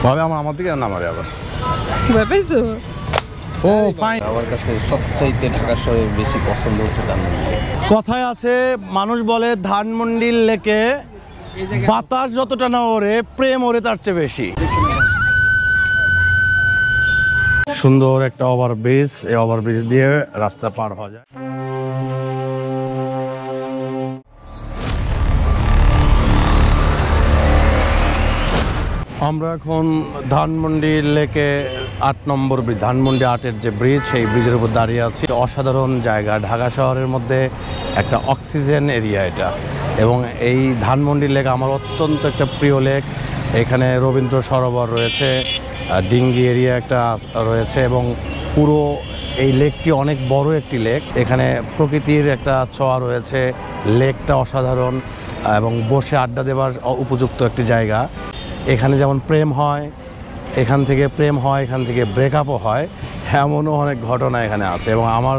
ভাবে আমার দিকে নামারে আবার বুঝছো? ও ফাইন। আমার কাছে সবচাইতে ঢাকা শহরের বেশি পছন্দ হচ্ছে ধানমন্ডি লেক। কথায় আছে, মানুষ বলে ধানমন্ডির লেকে বাতাস যতটা না ওরে, প্রেম ওরে তার চেয়ে বেশি। সুন্দর একটা ওভারব্রিজ, এই ওভারব্রিজ দিয়ে রাস্তা পার হওয়া যায়। আমরা এখন ধানমন্ডি লেকে ৮ নম্বর ব্রিজ, ধানমন্ডি ৮-এর যে ব্রিজ, সেই ব্রিজের উপর দাঁড়িয়ে আছি। অসাধারণ জায়গা, ঢাকা শহরের মধ্যে একটা অক্সিজেন এরিয়া এটা। এবং এই ধানমন্ডি লেক আমার অত্যন্ত একটা প্রিয় লেক। এখানে রবীন্দ্র সরোবর রয়েছে, ডিঙ্গি এরিয়া একটা রয়েছে, এবং পুরো এই লেকটি অনেক বড় একটি লেক। এখানে প্রকৃতির একটা ছোঁয়া রয়েছে, লেকটা অসাধারণ এবং বসে আড্ডা দেওয়ার উপযুক্ত একটি জায়গা। এখানে যেমন প্রেম হয়, এখান থেকে প্রেম হয়, এখান থেকে ব্রেকআপও হয়, এমনও অনেক ঘটনা এখানে আছে। এবং আমার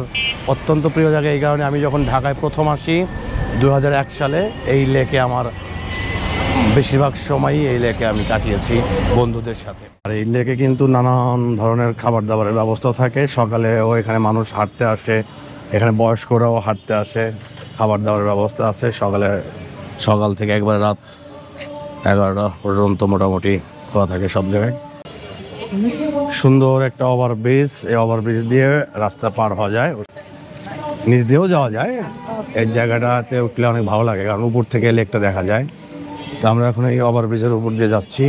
অত্যন্ত প্রিয় জায়গা এই কারণে, আমি যখন ঢাকায় প্রথম আসি 2001 সালে, এই লেকে আমার বেশিরভাগ সময়ই এই লেকে আমি কাটিয়েছি বন্ধুদের সাথে। আর এই লেকে কিন্তু নানান ধরনের খাবার দাবারের ব্যবস্থাও থাকে। সকালেও এখানে মানুষ হাঁটতে আসে, এখানে বয়স্করাও হাঁটতে আসে, খাবার দাবারের ব্যবস্থা আছে। সকাল থেকে একবারে রাত 11টা পর্যন্ত মোটামুটি খোলা থাকে সব জায়গায়। সুন্দর একটা ওভারব্রিজ, এই ওভারব্রিজ দিয়ে রাস্তা পার হওয়া যায়, নিচ দিয়েও যাওয়া যায়। এই জায়গাটাতে উঠলে অনেক ভালো লাগে, কারণ উপর থেকে লেকটা দেখা যায়। তো আমরা এখন এই ওভারব্রিজের উপর দিয়ে যাচ্ছি।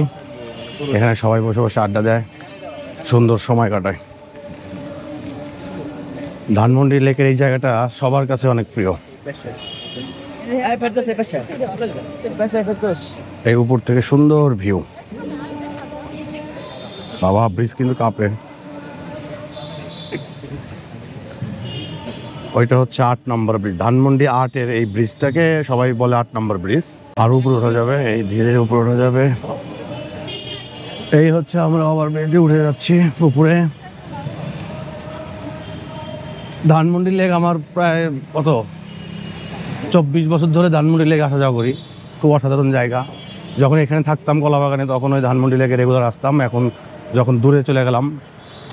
এখানে সবাই বসে বসে আড্ডা দেয়, সুন্দর সময় কাটায়। ধানমন্ডি লেকের এই জায়গাটা সবার কাছে অনেক প্রিয়। এই উপর থেকে সুন্দর ভিউ। বাবা, ব্রিজ কিন্তু কাঁপে। ওইটা হচ্ছে 8 নম্বর ব্রিজ, ধানমন্ডি 8-এর এই ব্রিজটাকে সবাই বলে 8 নম্বর ব্রিজ। আর উপরে ওঠা যাবে, এই ধীরে ধীরে উপরে ওঠা যাবে। এই হচ্ছে আমরা ওভারব্রিজে উঠে যাচ্ছি উপরে। ধানমন্ডি লেক আমার প্রায় 24 বছর ধরে ধানমন্ডি লেক আসা যাওয়া করি। খুব অসাধারণ জায়গা। যখন এখানে থাকতাম কলাবাগানে, তখন ওই ধানমন্ডি লেকে রেগুলার আসতাম। এখন যখন দূরে চলে গেলাম,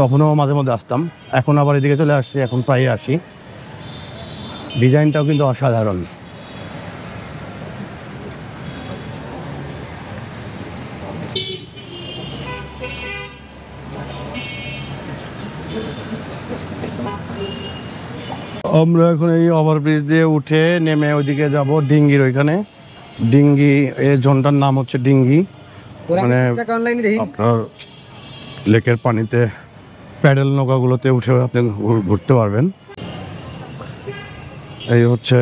তখনও মাঝে মধ্যে আসতাম। এখন আবার এদিকে চলে আসছি, এখন প্রায় আসি। ডিজাইনটাও কিন্তু অসাধারণ। আমরা এখন এই ওভারব্রিজ দিয়ে উঠে নেমে ওইদিকে যাব ডিঙ্গির ওইখানে। ডিঙ্গি, এই জোনটার নাম হচ্ছে ডিঙ্গি। মানে আপনার লেকের পানিতে প্যাডেল নৌকাগুলোতে উঠে আপনি ঘুরতে পারবেন। এই হচ্ছে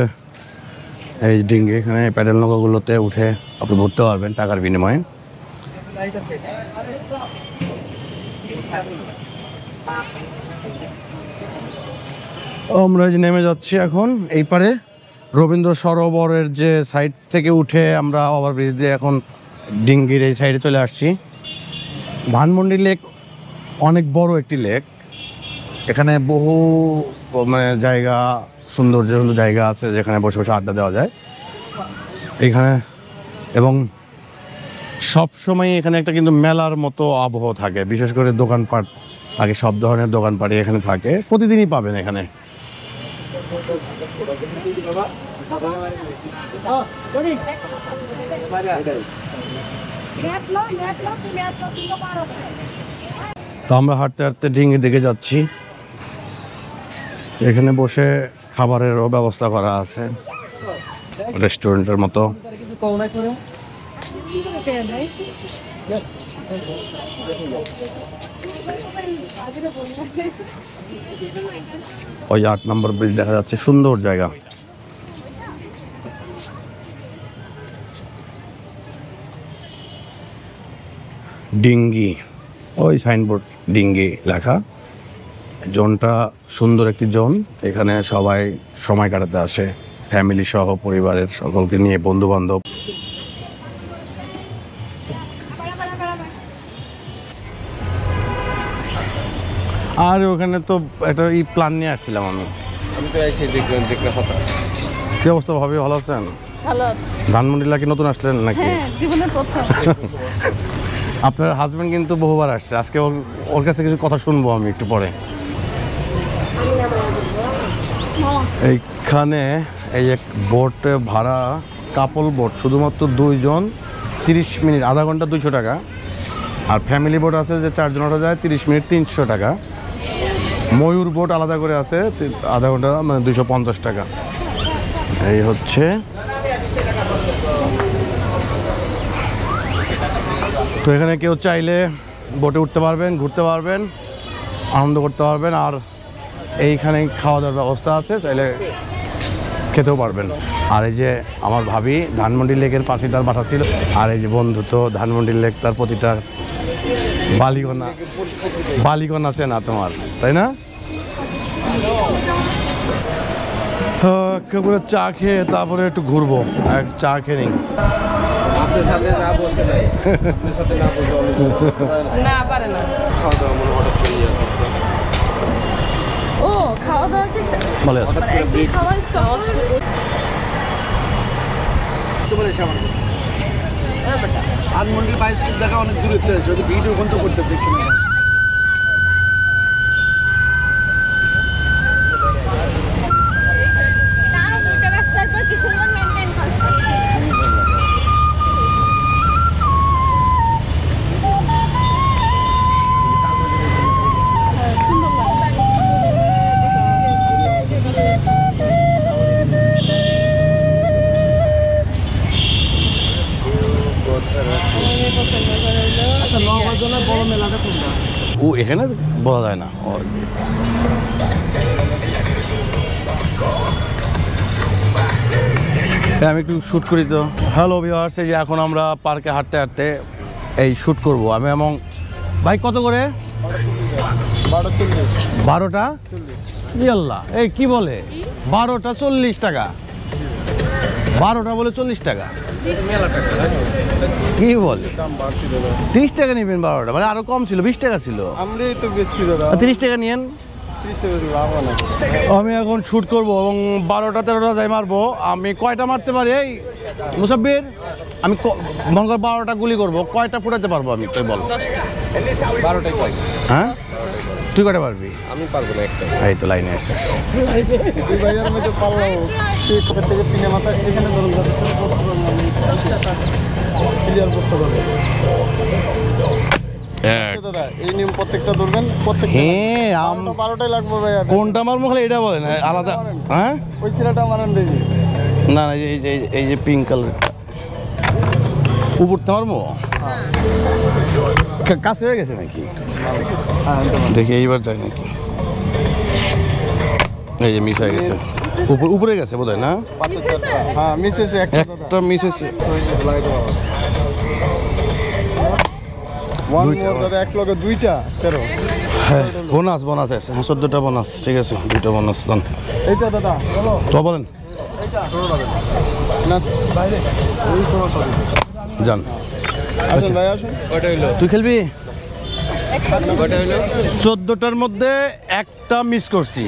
এই ডিঙ্গি, এখানে প্যাডেল নৌকাগুলোতে উঠে আপনি ঘুরতে পারবেন টাকার বিনিময়ে। আমরা যে নেমে যাচ্ছি এখন এই পারে রবীন্দ্র সরোবরের যে সাইড থেকে উঠে আমরা ওভারব্রিজ দিয়ে এখন ডিঙ্গির এই সাইডে চলে আসছি। ধানমন্ডি লেক অনেক বড় একটি লেক। এখানে বহু জায়গা, সৌন্দর্যগুলো জায়গা আছে যেখানে বসে বসে আড্ডা দেওয়া যায় এখানে। এবং সব সময় এখানে একটা কিন্তু মেলার মতো আবহাওয়া থাকে, বিশেষ করে দোকানপাট থাকে, সব ধরনের দোকানপাটই এখানে থাকে, প্রতিদিনই পাবেন এখানে। তো আমরা হাঁটতে হাঁটতে ডিঙ্গির দিকে যাচ্ছি। এখানে বসে খাবারেরও ব্যবস্থা করা আছে, রেস্টুরেন্টের মতো। ওই 8 নম্বর ব্রিজ দেখা যাচ্ছে, সুন্দর জায়গা। ডিঙ্গি, ওই সাইনবোর্ড ডিঙ্গি লেখা। জোনটা সুন্দর একটি জোন, এখানে সবাই সময় কাটাতে আসে, ফ্যামিলি সহ, পরিবারের সকলকে নিয়ে, বন্ধু বান্ধব। আর ওখানে তো একটা প্ল্যান নিয়ে আসছিলাম আমি তো এসে দেখলাম হঠাৎ। কি অবস্থা ভাবি, ভালো আছেন? ভালো আছি। ধানমন্ডি লেকে নতুন আসলেন নাকি? হ্যাঁ, জীবনের প্রথম। আপনার হাজবেন্ড কিন্তু বহুবার আসছে, আজকে ওর কাছে কিছু কথা শুনবো আমি একটু পরে। এইখানে এই এক বোট ভাড়া, কাপল বোট, শুধুমাত্র 2 জন 30 মিনিট, আধা ঘন্টা 200 টাকা। আর ফ্যামিলি বোট আছে যে 4 জন ওঠা যায়, 30 মিনিট 300 টাকা। ময়ূর বোট আলাদা করে আছে, আধা ঘন্টা মানে 250 টাকা। এই হচ্ছে তো এখানে কেউ চাইলে বোটে উঠতে পারবেন, ঘুরতে পারবেন, আনন্দ করতে পারবেন। আর এইখানে খাওয়া দাওয়ার ব্যবস্থা আছে, চাইলে খেতেও পারবেন। আর এই যে আমার ভাবি ধানমন্ডি লেকের পাশে তার বাসা ছিল। আর এই যে বন্ধু তো ধানমন্ডি লেক, তার প্রতিটা বালিকণা চেনা তোমার, তাই না? করে চা খেয়ে তারপরে একটু ঘুরবো, চা খেয়ে নিই। আপনার সাথে না বসে নাই, আপনার সাথে না বসে না পারে না। খাওয়া দাওয়া মনে হঠাৎ করে ইয়ে করছে। ও খাওয়া দাওয়া বলে আছে। খাওয়া স্টপ ধানমন্ডির বাইস্কুল দেখা অনেক দূরে আছে, ওদের ভিডিও বন্ধ করতে দেখি না। ও এখানে বলা যায় না। আমি একটু শ্যুট করি তো। হ্যালো ভিউয়ার্স, এই যে এখন আমরা পার্কে হাঁটতে হাঁটতে এই শ্যুট করব আমি। এবং ভাই কত করে? 12টা? ইয়াল্লা, এই কি বলে 12টা 40 টাকা? 12টা বলে 40 টাকা? কি বলে 30 টাকা নেবেন? 12টা মানে আরো কম ছিল, 20 টাকা ছিল। 30 টাকা নিয়েন। আমি এখন শ্যুট করবো এবং 12টা 13টা যাই মারবো। আমি কয়টা মারতে পারি এই মুসাব্বির? আমি মনে কর 12টা গুলি করবো, কয়টা ফুটাতে পারবো আমি? তুই বল। 12টাই পাই। হ্যাঁ, তুই কয়টা পারবি? আমি পারবো না একটা। এই তো লাইনে আছে। এই নিয়ম প্রত্যেকটা ধরবেন, হ্যাঁ 12টাই লাগবে ভাই। কোনটা মারবো খালি এটা বলেন, আলাদা। হ্যাঁ ওই সিরাটা মারেন দেখি। না না, এই যে পিঙ্ক কালার উপরটা মারবো। কাছে হয়ে গেছে নাকি? দেখি এইবার যায় নাকি। এই যে মিস হয়ে গেছে, উপরে গেছে বোধ হয় না? হ্যাঁ মিস হয়েছে একটা মিস হয়েছে। এক লগে 2টা 13। হ্যাঁ বোনাস আছে, 14টা বোনাস। ঠিক আছে, 2টা বোনাস দেন। এইটা দাদা চলো তো বলেন না বাইরে ওই কোনটা যান। আসুন ভাই আসুন। ওটা হইলো তুই খেলবি? ওটা হইলো 14টার মধ্যে একটা মিস করছি,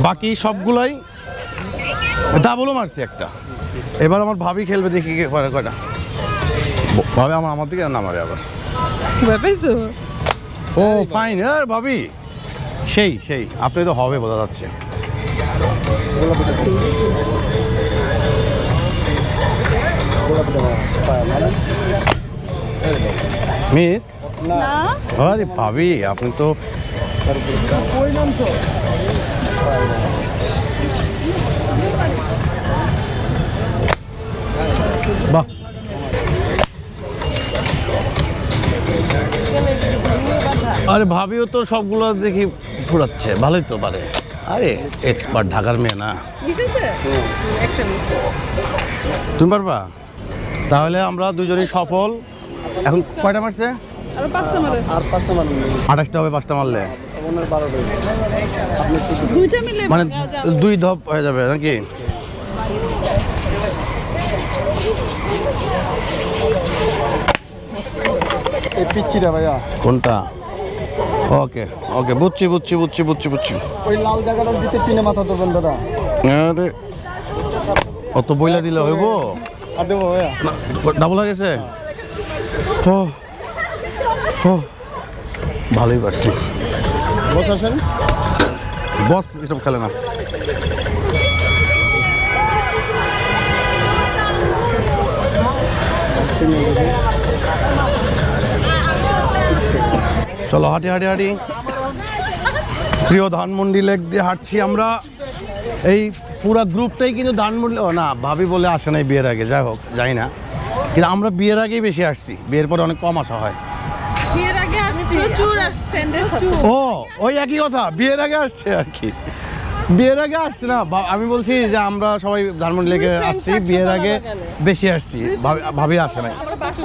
বাকি সবগুলাই ডাবলও মারছি একটা। এবার আমার ভাবি খেলবে, দেখি কে পারে কয়টা। ভাবে আমার দিকে না মারে আবার। ও ফাইন। আর ভাবি সেই আপনি তো হবে বোঝা যাচ্ছে। মিস না আরে ভাবি আপনি তো বাহ। আরে ভাবিও তো সবগুলো দেখি ফুরাচ্ছে, ভালোই তো পারে। আরে এক্সপার্ট, ঢাকার মেয়ে না? তুমি পারবা? তাহলে আমরা দুজনই সফল। এখন কয়টা মারছে? আর 5টা মারে। আর 5টা মারুন। 28টা হবে 5টা মারলে, ওনার 12টাই। দুইটা মিলে মানে 2 ধাপ হয়ে যাবে নাকি? এই পিচ্চিটা ভাইয়া কোনটা? ওকে ওকে, বুঝছি। ওই লাল জায়গাটার ভিতরে পিনে মাথা ধরবেন দাদা। আরে অত বইলা দিলে হইব? আর দেবো ভাইয়া? ডাবল হয়ে গেছে। ও ও ভালোই পারছি। বস আসেন, বস এসব খেলে না। চলো হাঁটি হাঁটি হাঁটি, প্রিয় ধানমন্ডি লেক দিয়ে হাঁটছি আমরা। এই পুরা গ্রুপটাই কিন্তু ধানমন্ডি, ও না ভাবি বলে আসে নাই বিয়ের আগে, যাই হোক জানি না, কিন্তু আমরা বিয়ের আগেই বেশি আসছি, বিয়ের পরে অনেক কম আসা হয়। বিয়ের আগে আসছি, প্রচুর ফ্রেন্ডের সাথে। ও ওই একই কথা, বিয়ের আগে আসছে আর কি, বিয়ের আগে আসছে না। আমি বলছি যে আমরা সবাই ধানমন্ডি লেকে আসছি, বিয়ের আগে বেশি আসছি, ভাবি আসে নাই।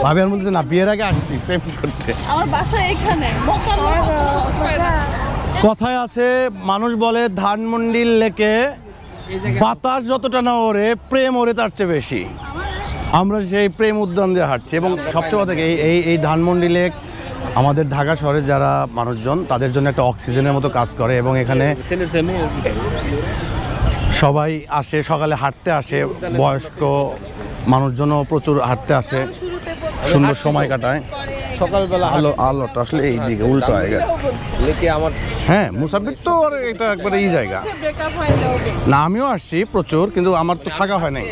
ভাবি আর বলছে না বিয়ের আগে আসছি প্রেম করতে। আমার বাসা এখানে। কথায় আছে, মানুষ বলে ধানমন্ডির লেকে বাতাস যতটা না ওরে, প্রেম ওরে তার চেয়ে বেশি। আমরা সেই প্রেম উদ্যান দিয়ে হাঁটছি এবং সবচেয়ে কথা এই ধানমন্ডি লেক আমাদের ঢাকা শহরের যারা মানুষজন তাদের জন্য একটা অক্সিজেনের মতো কাজ করে এবং এখানে সবাই আসে, সকালে হাঁটতে আসে, বয়স্ক মানুষজনও প্রচুর হাঁটতে আসে, সুন্দর সময় কাটায়। সকালবেলা আলোটা আসলে এই দিকে উল্টো হয়ে গেছে লেকে আমার। হ্যাঁ মুসাফির তো আর এটা একবারে এই জায়গা না, আমিও আসছি প্রচুর, কিন্তু আমার তো থাকা হয় নাই।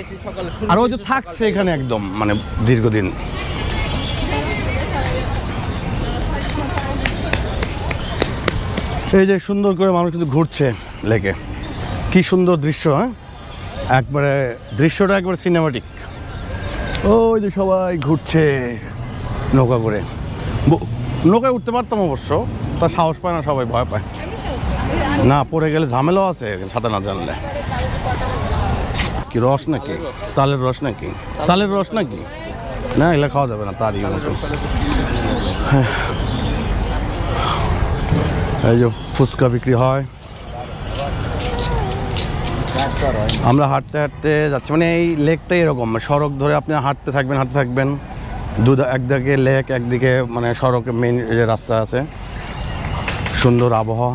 আর ওই যে থাকছে এখানে একদম মানে দীর্ঘদিন। এই যে সুন্দর করে মানুষ কিন্তু ঘুরছে লেকে, কি সুন্দর দৃশ্য। হ্যাঁ একবারে দৃশ্যটা একবারে সিনেমাটিক। ওই যে সবাই ঘুরছে নৌকা করে। নৌকায় উঠতে পারতাম অবশ্য, তা সাহস পায় না, সবাই ভয় পায় না, পড়ে গেলে ঝামেলাও আছে সাঁতার না জানলে। কি রস নাকি, তালের রস নাকি, তালের রস নাকি, না এগুলো খাওয়া যাবে না তারই মতো। হ্যাঁ এই যে ফুচকা বিক্রি হয়। আমরা হাঁটতে হাঁটতে যাচ্ছি, মানে এই লেকটাই এরকম, সড়ক ধরে আপনি হাঁটতে থাকবেন, একদিকে লেক, একদিকে মানে সড়কে মেইন যে রাস্তা আছে, সুন্দর আবহাওয়া,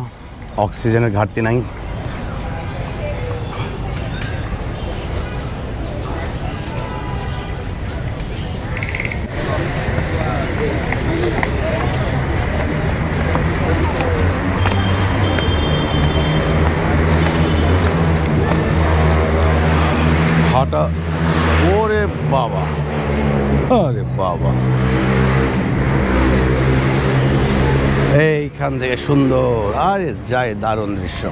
অক্সিজেনের ঘাটতি নাই। হাঁটা, ওরে বাবা, আরে বাবা, এইখান থেকে সুন্দর, আরে যাই দারুণ দৃশ্য।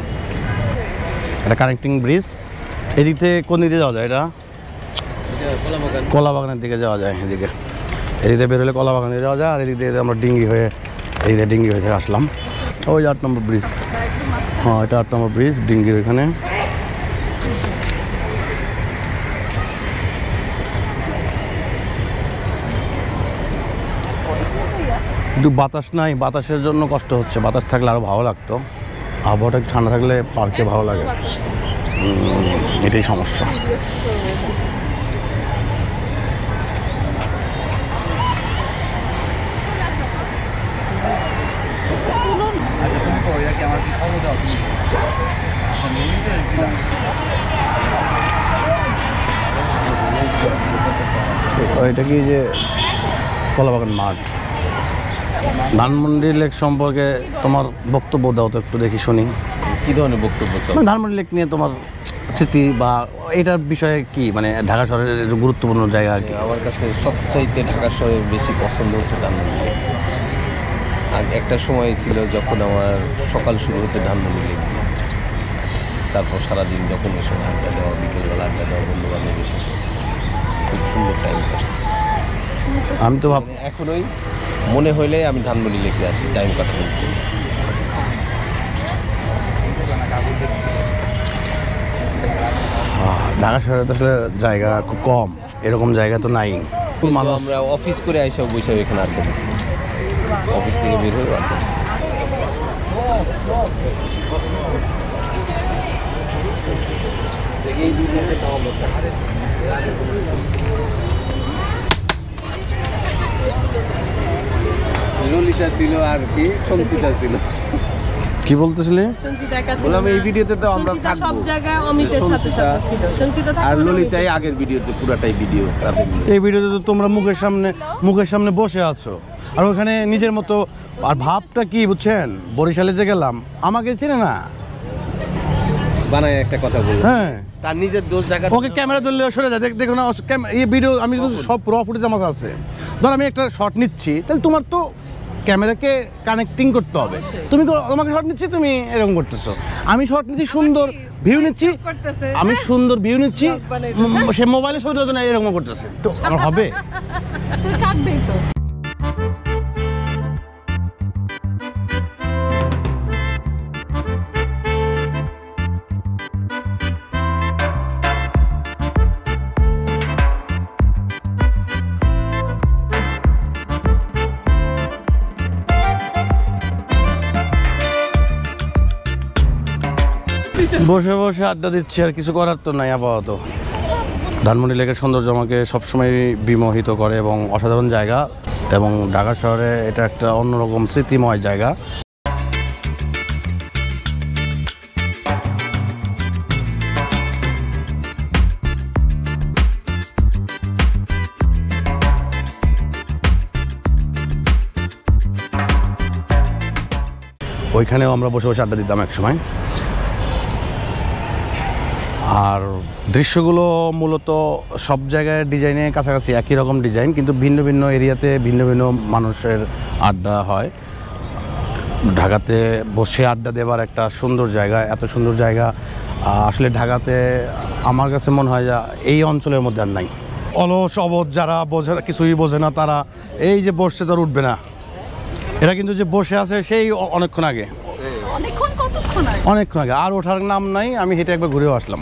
এটা কানেক্টিং ব্রিজ, এদিক থেকে কোন দিকে যাওয়া যায়? এটা কলাবাগানের দিকে যাওয়া যায়, এদিকে এদিকে বেরোলে কলাবাগানে যাওয়া যায়, আর এদিক দিয়ে আমরা ডিঙ্গি হয়ে থেকে আসলাম। ওই 8 নম্বর ব্রিজ, হ্যাঁ এটা 8 নম্বর ব্রিজ ডিঙ্গির ওইখানে। কিন্তু বাতাস নাই, বাতাসের জন্য কষ্ট হচ্ছে, বাতাস থাকলে আরও ভালো লাগতো, আবহাওয়াটা একটু ঠান্ডা থাকলে পার্কে ভালো লাগে, এটাই সমস্যা। এটা কি যে কলাবাগান মাঠ। ধানমন্ডি লেক সম্পর্কে তোমার বক্তব্য দাও তো একটু, দেখি শুনি। কি ধরনের বক্তব্য? ধানমন্ডি লেক নিয়ে তোমার স্মৃতি বা এটার বিষয়ে কি, মানে ঢাকা শহরের গুরুত্বপূর্ণ জায়গা কি? আমার কাছে সবচাইতে ঢাকা শহরে বেশি পছন্দ হচ্ছে ধানমন্ডি লেক। আর একটা সময় ছিল যখন আমার সকাল শুরু হতে ধানমন্ডি লেক, তারপর সারাদিন যখন এসে আড্ডা দেওয়া, বিকেলবেলা আড্ডা দেওয়া বন্ধু বান্ধবের সাথে, খুব সুন্দর টাইম কাটছে। আমি তো এখনোই মনে হইলে আমি ধানমন্ডি লেকে আসি টাইম কাটানোর জন্য। ঢাকা শহরে তো আসলে জায়গা খুব কম, এরকম জায়গা তো নাই। আমরা অফিস করে আইসা বসে এখানে আড্ডা দিচ্ছি, অফিস থেকে বের হয়ে আড্ডা দিচ্ছি। ললিতা ছিল আর কি সঞ্চিতা ছিল। কি বলতেছিলে? বললাম এই ভিডিওতে তো আমরা থাকবো, সব জায়গায় অমিতের সাথে সাথে ছিল, সঞ্চিতা আর ললিতাই আগের ভিডিওতে পুরাটাই ভিডিও। এই ভিডিওতে তো তোমরা মুখের সামনে বসে আছো, আর ওখানে নিজের মতো। আর ভাবটা কি বুঝছেন, বরিশালে যে গেলাম আমাকে চেনে না, বানায় একটা কথা বলবো, হ্যাঁ তার নিজের দোষ ঢাকা। ওকে ক্যামেরা ধরলে সরে যায়, দেখো না এই ভিডিও আমি কিন্তু সব র ফুটেজ আমার আছে। ধর আমি একটা শট নিচ্ছি, তাহলে তোমার তো ক্যামেরাকে কানেক্টিং করতে হবে। তুমি তোমাকে শট নিচ্ছি, তুমি এরকম করতেছো। আমি শট নিচ্ছি, সুন্দর ভিউ নিচ্ছি, করতেছে আমি সুন্দর ভিউ নিচ্ছি, Vlog বানাইতেছে। সে মোবাইলে ছবি তুলতে না এরকম করতেছে, তো আমার হবে? তুই কাটবেই তো। বসে বসে আড্ডা দিচ্ছি, আর কিছু করার তো নাই আপাতত। ধানমন্ডি লেকের সৌন্দর্য আমাকে সবসময় বিমোহিত করে এবং অসাধারণ জায়গা, এবং ঢাকা শহরে এটা একটা অন্যরকম স্মৃতিময় জায়গা। ওইখানেও আমরা বসে বসে আড্ডা দিতাম এক সময়। আর দৃশ্যগুলো মূলত সব জায়গায় ডিজাইনে কাছাকাছি একই রকম ডিজাইন, কিন্তু ভিন্ন ভিন্ন এরিয়াতে ভিন্ন ভিন্ন মানুষের আড্ডা হয়। ঢাকাতে বসে আড্ডা দেবার একটা সুন্দর জায়গা, এত সুন্দর জায়গা আসলে ঢাকাতে আমার কাছে মনে হয় যে এই অঞ্চলের মধ্যে আর নাই। অলস অবধ যারা বোঝে কিছুই বোঝে না, তারা এই যে বসছে তার উঠবে না, এরা কিন্তু যে বসে আছে সেই অনেকক্ষণ আগে, অনেকক্ষণ, কতক্ষণ আগে? অনেকক্ষণ আগে, আর ওঠার নাম নাই। আমি হেঁটে একবার ঘুরেও আসলাম।